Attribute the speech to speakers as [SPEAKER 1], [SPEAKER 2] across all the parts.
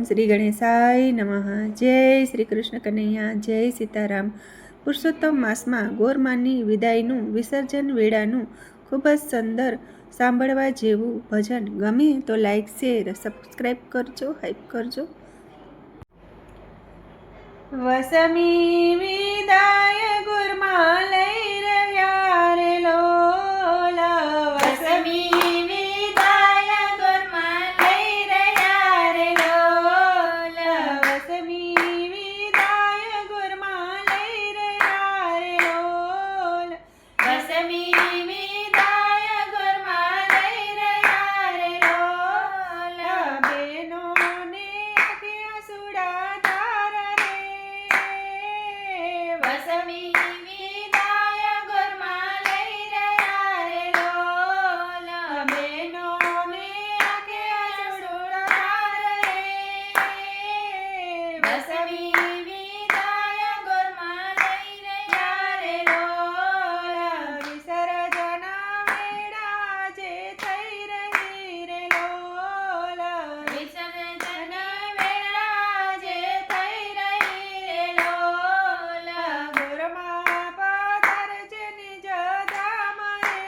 [SPEAKER 1] શ્રી ગણેશાય નમઃ। જય શ્રી કૃષ્ણ કનૈયા, જય સીતારામ। પુરુષોત્તમ માસમાં ગોરમાની વિદાયનું વિસર્જન વેળાનું ખૂબ જ સુંદર સાંભળવા જેવું ભજન ગમે તો લાઈક શેર સબસ્ક્રાઈબ કરજો, હાઈપ કરજો। વસમી વિદાય ગોરમાં લઈ રહ્યા રે લોલ, વસમી વિદાય ગોરમાં લઈ રહ્યા રે લોલ, વસમી વિદાય ગોરમાં લઈ રહ્યા રે લોલ, વસમી વિદાય ગોરમાં લઈ રહ્યા રે લોલ, બેનોને આંખે આંસુડા તારા રે, વસમી વિદાય ગોરમાં લઈ રહ્યા રે લોલ, બેનોને આંખે આંસુડા તારા રે, વસમી વિદાય ગોરમાં લઈ રહ્યા રે લોલ, વિસર્જન વેળા જે થઈ રહી રે લોલ, વિસર્જન વેળા જે થઈ રહી રે લોલ, ગોરમાં પધારજે નિજ ધામ રે,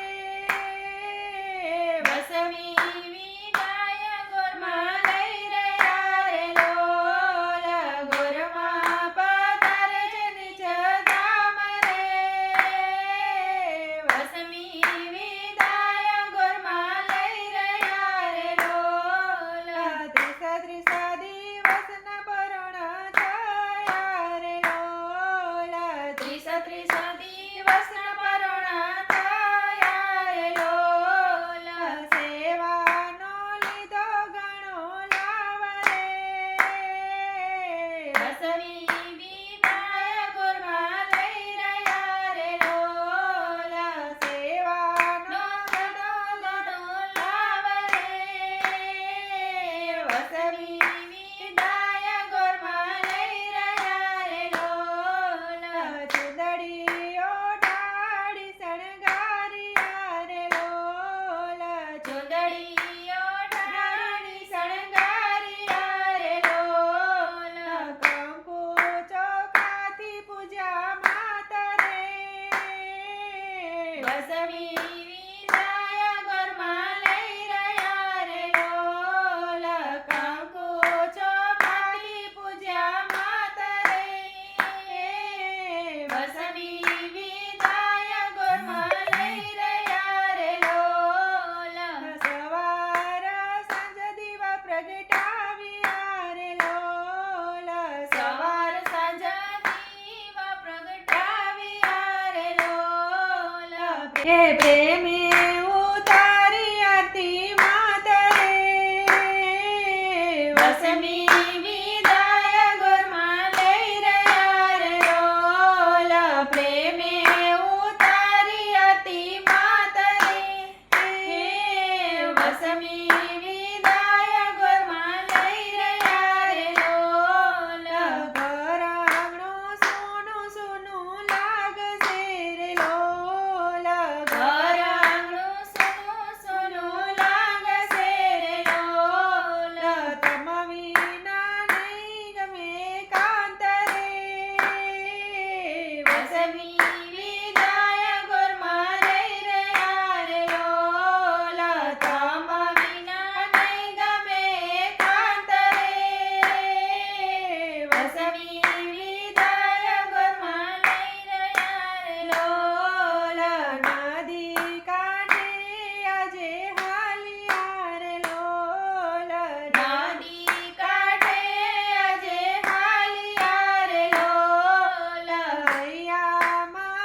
[SPEAKER 1] વસમી વિદાય ગોરમાં લઈ રહ્યા રે લોલ, ગોરમાં પધારજે નિજ ધામ રે, વસમી વિદાય ગોરમાં લઈ રહ્યા રે લોલ, ત્રીસ દિવસના પરણ થયા રે લોલ, ત્રીસ દિવસના પરણ થયા રે લોલ, સેવાનો લીધો ઘણો લાવ રે, વસમી વિદાય ગોરમાં લઈ રહ્યા રે લોલ, સેવાનો ઘણો લાવ રે, વસમી વિદાય ગોરમાં લઈ રહ્યા રે લોલ, ચૂંદડીઓ ઢાળી શણગાર્યા રે લોલ, ચૂંદડીઓ ઢાળી શણગાર્યા રે લોલ, કંકુ ચોખાથી પૂજા માત રે, વસમી વિદાય ગોરમાં લઈ રહ્યા રે લોલ, કંકુ ચોખાથી પૂજા માત રે, વસમી વિદાય ગોરમાં લઈ રહ્યા રે લોલ, સવાર સાંજ દીવા પ્રગટાવ્યા રે લોલ, સવાર સાંજ દીવા પ્રગટાવ્યા રે લોલ, એ પ્રેમે ઉતારી આરતી માત રે, વસમી વિદાય ગોરમાં લઈ રહ્યા રે લોલ, પ્રેમે ઉતારી આરતી માત રે, વસમી વિદાય ગોરમાં લઈ રહ્યા રે લોલ, ઘર આંગણું સોનું સોનું લાગશે રે લોલ, ઘર આંગણું સોનું સોનું લાગશે રે લોલ, તમ વિના નહીં ગમે કાંત રે, વસમી વિદાય ગોરમાં લઈ રહ્યા રે લોલ, તમ વિના નહીં ગમે કાંત રે, વસમી વિદાય ગોરમાં લઈ રહ્યા રે લોલ, નદી કાંઠે આજે હાલ્યા રે લોલ, નદી કાંઠે આજે હાલ્યા રે લોલ, હૈયામાં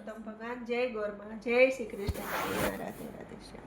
[SPEAKER 1] પુરુષોત્તમ ભગવાન, જય ગોરમાં, જય શ્રી કૃષ્ણ. રાધે રાધે શ્યામ.